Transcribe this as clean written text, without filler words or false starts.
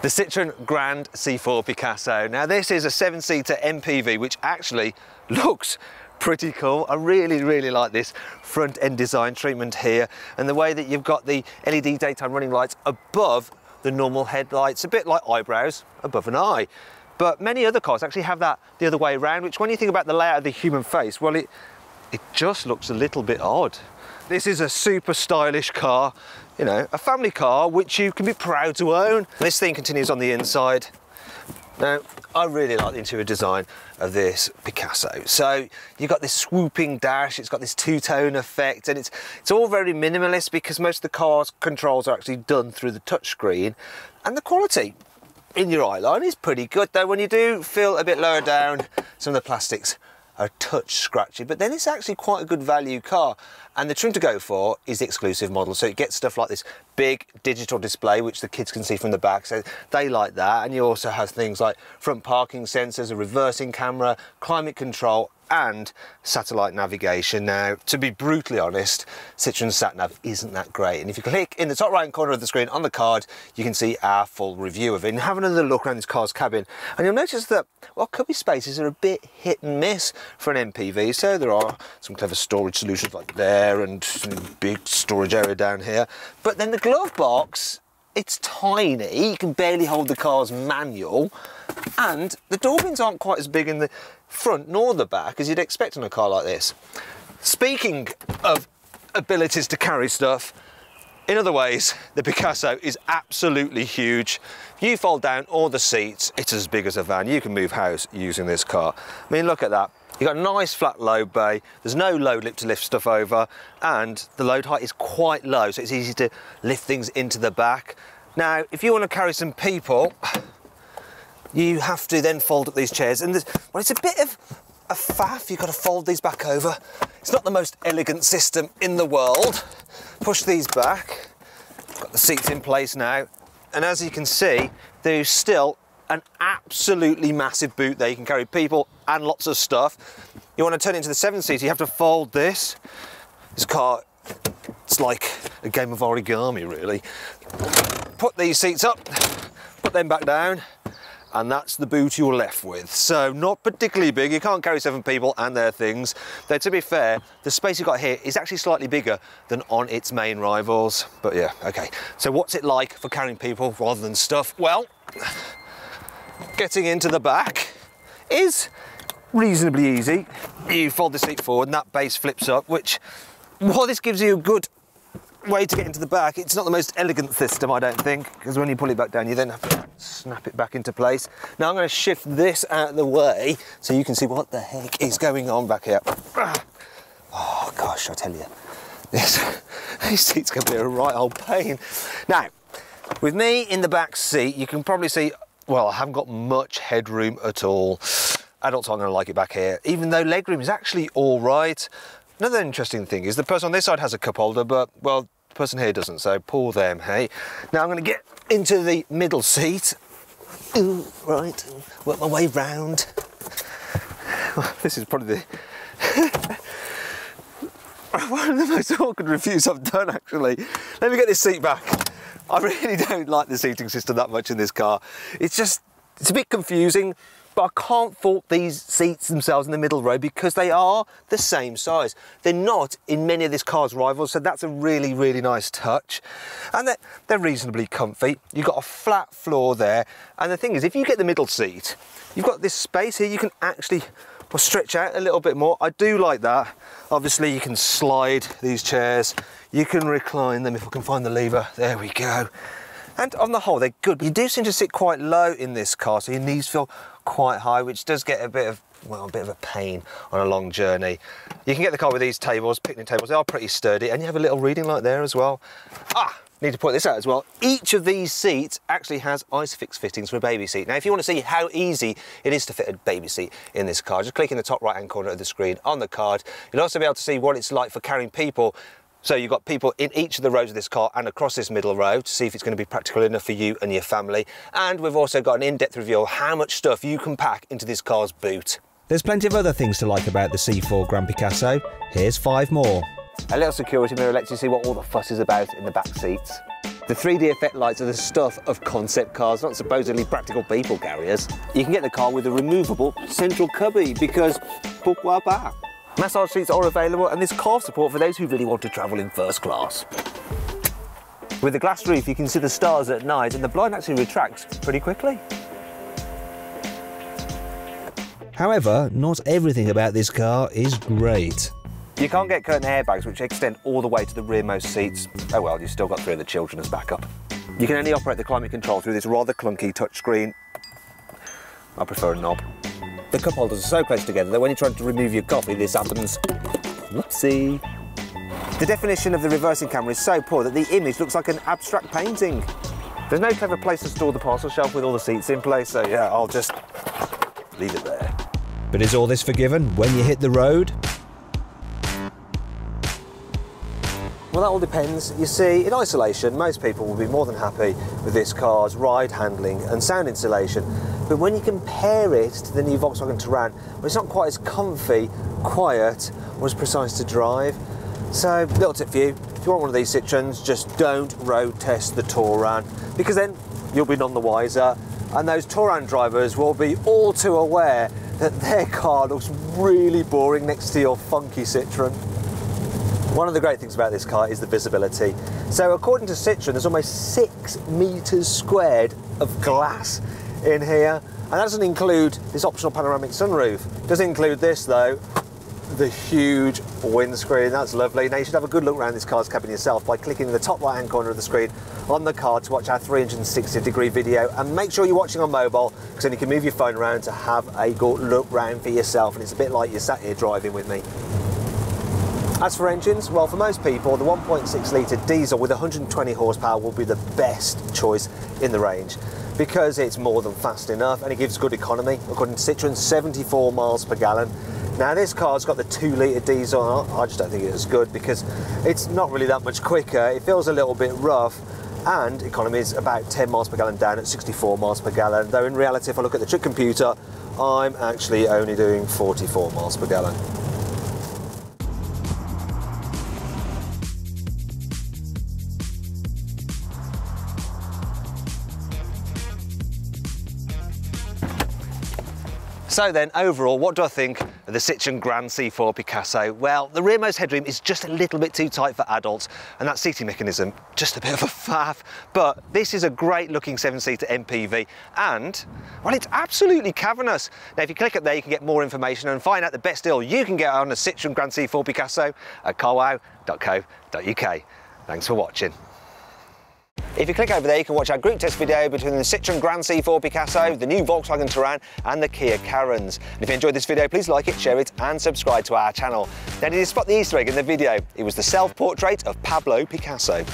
the Citroen Grand C4 Picasso. Now this is a 7-seater MPV which actually looks pretty cool. I really like this front end design treatment here, and the way that you've got the LED daytime running lights above the normal headlights, a bit like eyebrows above an eye. But many other cars actually have that the other way around, which when you think about the layout of the human face, well, it just looks a little bit odd. This is a super stylish car, you know, a family car which you can be proud to own. This thing continues on the inside. Now, I really like the interior design of this Picasso. So you've got this swooping dash, it's got this two-tone effect, and it's all very minimalist because most of the car's controls are actually done through the touchscreen, and the quality in your eye line is pretty good, though when you do feel a bit lower down, some of the plastics are a touch scratchy, but then it's actually quite a good value car. And the trim to go for is the exclusive model, so it gets stuff like this big digital display which the kids can see from the back, so they like that. And you also have things like front parking sensors, a reversing camera, climate control and satellite navigation. Now, to be brutally honest, Citroen sat-nav isn't that great, and if you click in the top right corner of the screen on the card, you can see our full review of it and have another look around this car's cabin, and you'll notice that, well, cubby spaces are a bit hit and miss for an MPV. So there are some clever storage solutions like there and some big storage area down here, but then the glove box, it's tiny, you can barely hold the car's manual, and the door bins aren't quite as big in the front nor the back as you'd expect on a car like this. Speaking of abilities to carry stuff, in other ways, the Picasso is absolutely huge. You fold down all the seats, it's as big as a van. You can move house using this car. I mean, look at that. You've got a nice flat load bay, there's no load lip to lift stuff over, and the load height is quite low, so it's easy to lift things into the back. Now, if you want to carry some people, you have to then fold up these chairs, and well, it's a bit of a faff. You've got to fold these back over. It's not the most elegant system in the world. Push these back. Got the seats in place now, and as you can see, there's still an absolutely massive boot there. You can carry people and lots of stuff. You want to turn it into the 7-seater, you have to fold this. This car, it's like a game of origami, really. Put these seats up, put them back down, and that's the boot you're left with. So not particularly big, you can't carry 7 people and their things. Though to be fair, the space you've got here is actually slightly bigger than on its main rivals. But yeah, okay. So what's it like for carrying people rather than stuff? Well, getting into the back is reasonably easy. You fold the seat forward and that base flips up, which, while this gives you a good way to get into the back, it's not the most elegant system, I don't think, because when you pull it back down, you then have to snap it back into place. Now I'm going to shift this out of the way so you can see what the heck is going on back here. Oh gosh, I tell you, these seats can be a right old pain. Now, with me in the back seat, you can probably see, well, I haven't got much headroom at all. Adults aren't going to like it back here, even though legroom is actually all right. Another interesting thing is the person on this side has a cup holder, but, well, the person here doesn't, so poor them, hey? Now I'm going to get into the middle seat. Ooh, right, work my way round. Well, this is probably the one of the most awkward reviews I've done, actually. Let me get this seat back. I really don't like the seating system that much in this car. It's a bit confusing, but I can't fault these seats themselves in the middle row because they are the same size. They're not in many of this car's rivals, so that's a really nice touch. And they're reasonably comfy. You've got a flat floor there, and the thing is, if you get the middle seat, you've got this space here, you can actually stretch out a little bit more. I do like that. Obviously, you can slide these chairs. You can recline them if I can find the lever. There we go. And on the whole, they're good. You do seem to sit quite low in this car, so your knees feel quite high, which does get a bit of a pain on a long journey. You can get the car with these tables, picnic tables. They are pretty sturdy, and you have a little reading light there as well. Need to point this out as well. Each of these seats actually has ISOFIX fittings for a baby seat. Now, if you want to see how easy it is to fit a baby seat in this car, just click in the top right-hand corner of the screen on the card. You'll also be able to see what it's like for carrying people. So you've got people in each of the rows of this car and across this middle row to see if it's going to be practical enough for you and your family. And we've also got an in-depth review of how much stuff you can pack into this car's boot. There's plenty of other things to like about the C4 Grand Picasso. Here's 5 more. A little security mirror lets you see what all the fuss is about in the back seats. The 3D effect lights are the stuff of concept cars, not supposedly practical people carriers. You can get the car with a removable central cubby because pourquoi pas? Massage seats are available and there's car support for those who really want to travel in first class. With the glass roof you can see the stars at night and the blind actually retracts pretty quickly. However, not everything about this car is great. You can't get curtain airbags which extend all the way to the rearmost seats. Oh well, you've still got 3 of the children as backup. You can only operate the climate control through this rather clunky touchscreen. I prefer a knob. The cup holders are so close together that when you're trying to remove your coffee, this happens. Whoopsie. The definition of the reversing camera is so poor that the image looks like an abstract painting. There's no clever place to store the parcel shelf with all the seats in place, so yeah, I'll just leave it there. But is all this forgiven when you hit the road? Well, that all depends. You see, in isolation, most people will be more than happy with this car's ride handling and sound insulation. But when you compare it to the new Volkswagen Touran, well, it's not quite as comfy, quiet, or as precise to drive. So, little tip for you, if you want one of these Citroens, just don't road test the Touran, because then you'll be none the wiser, and those Touran drivers will be all too aware that their car looks really boring next to your funky Citroen. One of the great things about this car is the visibility. So according to Citroen, there's almost 6 meters squared of glass in here. And that doesn't include this optional panoramic sunroof. It does include this though, the huge windscreen. That's lovely. Now you should have a good look around this car's cabin yourself by clicking in the top right hand corner of the screen on the card to watch our 360-degree video. And make sure you're watching on mobile, because then you can move your phone around to have a good look round for yourself. And it's a bit like you're sat here driving with me. As for engines, well, for most people, the 1.6 litre diesel with 120 horsepower will be the best choice in the range because it's more than fast enough and it gives good economy. According to Citroen, 74 miles per gallon. Now this car's got the 2 litre diesel. I just don't think it's as good because it's not really that much quicker. It feels a little bit rough and economy is about 10 miles per gallon down at 64 miles per gallon. Though in reality, if I look at the trip computer, I'm actually only doing 44 miles per gallon. So then, overall, what do I think of the Citroen Grand C4 Picasso? Well, the rearmost headroom is just a little bit too tight for adults, and that seating mechanism, just a bit of a faff. But this is a great looking 7-seater MPV, and, well, it's absolutely cavernous. Now, if you click up there, you can get more information and find out the best deal you can get on a Citroen Grand C4 Picasso at carwow.co.uk. Thanks for watching. If you click over there, you can watch our group test video between the Citroen Grand C4 Picasso, the new Volkswagen Touran and the Kia Carens. And if you enjoyed this video, please like it, share it and subscribe to our channel. Now, did you spot the Easter egg in the video? It was the self-portrait of Pablo Picasso.